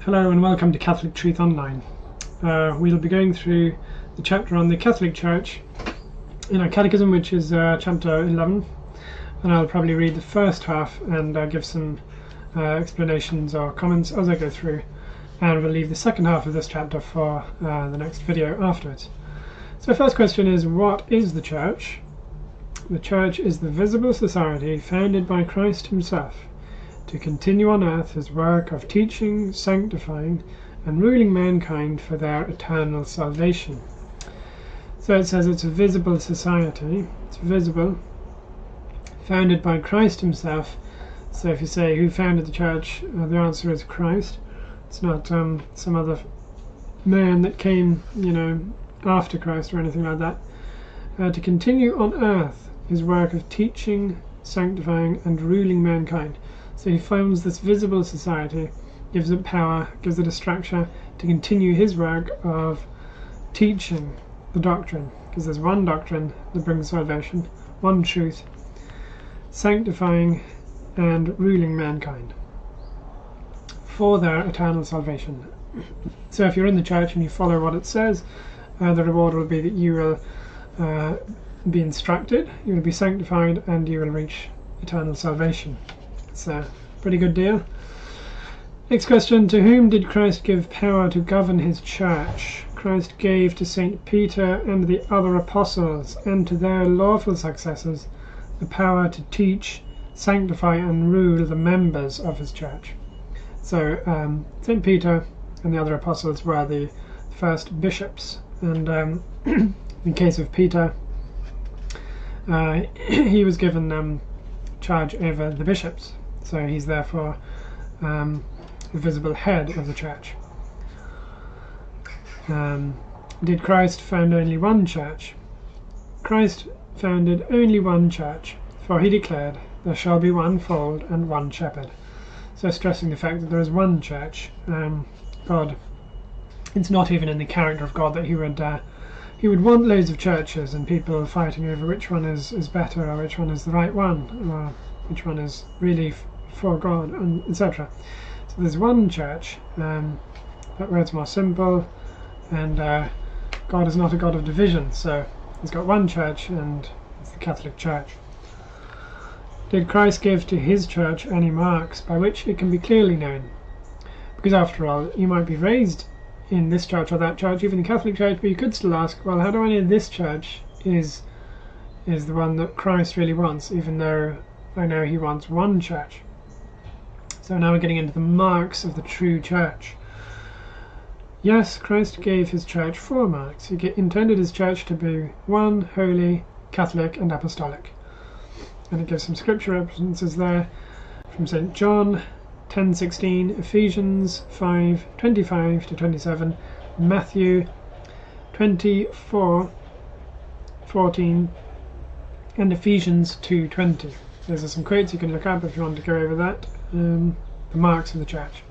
Hello and welcome to Catholic Truth Online. We'll be going through the chapter on the Catholic Church in our Catechism, which is chapter 11, and I'll probably read the first half and give some explanations or comments as I go through, and we'll leave the second half of this chapter for the next video afterwards. So the first question is, what is the Church? The Church is the visible society founded by Christ himself to continue on earth his work of teaching, sanctifying, and ruling mankind for their eternal salvation. So it says it's a visible society. It's visible, founded by Christ himself. So if you say, who founded the Church? The answer is Christ. It's not some other man that came, after Christ or anything like that. To continue on earth his work of teaching, sanctifying, and ruling mankind. So he founds this visible society, gives it power, gives it a structure to continue his work of teaching the doctrine, because there's one doctrine that brings salvation, one truth, sanctifying and ruling mankind for their eternal salvation. So if you're in the Church and you follow what it says, the reward will be that you will be instructed, you will be sanctified, and you will reach eternal salvation. It's a pretty good deal. Next question, to whom did Christ give power to govern his Church? Christ gave to St. Peter and the other apostles and to their lawful successors the power to teach, sanctify and rule the members of his Church. So St. Peter and the other apostles were the first bishops, and in case of Peter, he was given charge over the bishops, so he's therefore the visible head of the Church. Did Christ found only one Church? Christ founded only one Church, for he declared, there shall be one fold and one shepherd. So stressing the fact that there is one Church. God, it's not even in the character of God that he would want loads of churches and people fighting over which one is better, or which one is the right one, or which one is really for God, and etc. So there's one Church. That word's more simple, and God is not a God of division, so he's got one Church, and it's the Catholic Church. Did Christ give to his Church any marks by which it can be clearly known? Because after all, you might be raised in this church or that church, even the Catholic Church, but you could still ask, well, how do I know this church is the one that Christ really wants, even though I know he wants one church? So now we're getting into the marks of the true Church. Yes, Christ gave his Church 4 marks. He intended his Church to be one, holy, Catholic and Apostolic. And it gives some scripture references there from St. John 10:16, Ephesians 5:25 to 27, Matthew 24:14, and Ephesians 2:20. Those are some quotes you can look up if you want to go over that. The marks of the Church.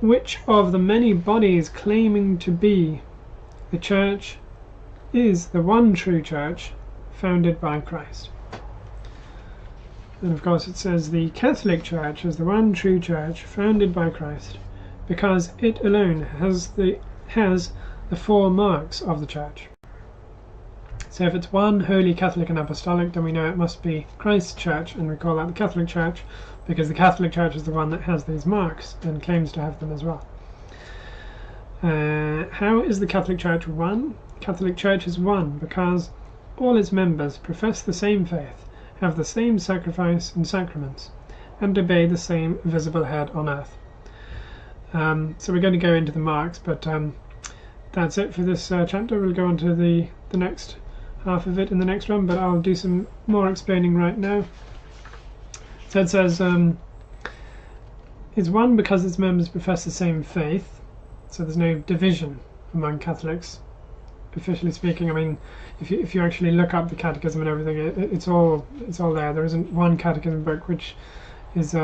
Which of the many bodies claiming to be the Church is the one true Church founded by Christ? And of course it says the Catholic Church is the one true Church founded by Christ, because it alone has the 4 marks of the Church. So if it's one, holy, Catholic and Apostolic, then we know it must be Christ's Church, and we call that the Catholic Church, because the Catholic Church is the one that has these marks and claims to have them as well. How is the Catholic Church one? Catholic Church is one because all its members profess the same faith, have the same sacrifice and sacraments, and obey the same visible head on earth. So we're going to go into the marks, but that's it for this chapter. We'll go on to the next half of it in the next one, but I'll do some more explaining right now. So it says, it's one because its members profess the same faith, so there's no division among Catholics. Officially speaking, I mean, if you actually look up the catechism and everything, it's all there. There isn't one catechism book which is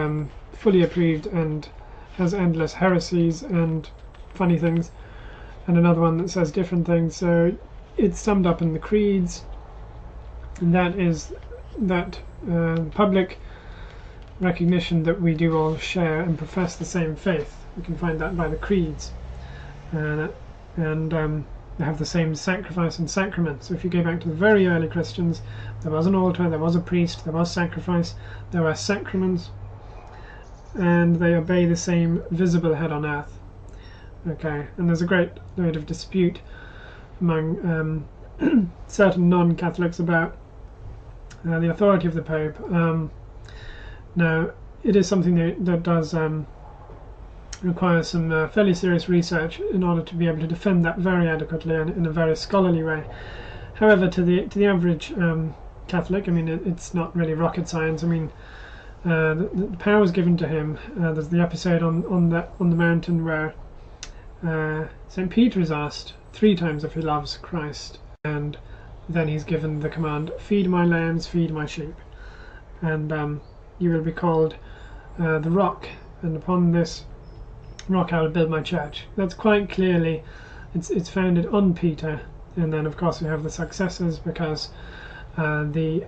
fully approved and has endless heresies and funny things, and another one that says different things. So it's summed up in the creeds, and that is that public recognition that we do all share and profess the same faith. We can find that by the creeds, and they have the same sacrifice and sacrament. So if you go back to the very early Christians, there was an altar, there was a priest, there was sacrifice, there were sacraments, and they obey the same visible head on earth. Okay, and there's a great load of dispute among certain non-Catholics about the authority of the Pope. Now, it is something that does require some fairly serious research in order to be able to defend that very adequately and in a very scholarly way. However, to the average Catholic, I mean, it's not really rocket science. I mean, the power was given to him. There's the episode on the mountain where St. Peter is asked 3 times if he loves Christ, and then he's given the command, "Feed my lambs, feed my sheep, and you will be called the rock, and upon this rock I will build my church." That's quite clearly, it's founded on Peter, and then of course we have the successors, because the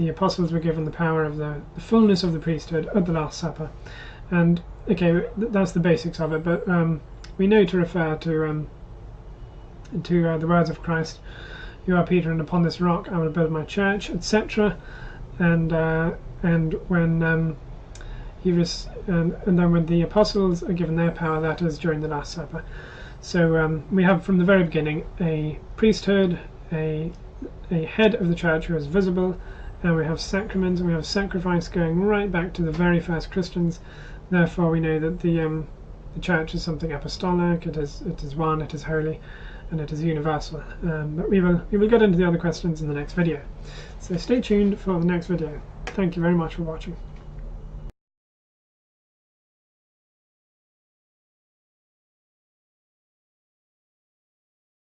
apostles were given the power of the fullness of the priesthood at the Last Supper. And okay, that's the basics of it, but we know to refer to the words of Christ, "You are Peter, and upon this rock I will build my church," etc. And when and then when the apostles are given their power, that is during the Last Supper. So we have from the very beginning a priesthood, a head of the church who is visible, and we have sacraments, and we have sacrifice going right back to the very first Christians. Therefore we know that the church is something apostolic, it is one, it is holy, and it is universal. But we will get into the other questions in the next video. So stay tuned for the next video. Thank you very much for watching.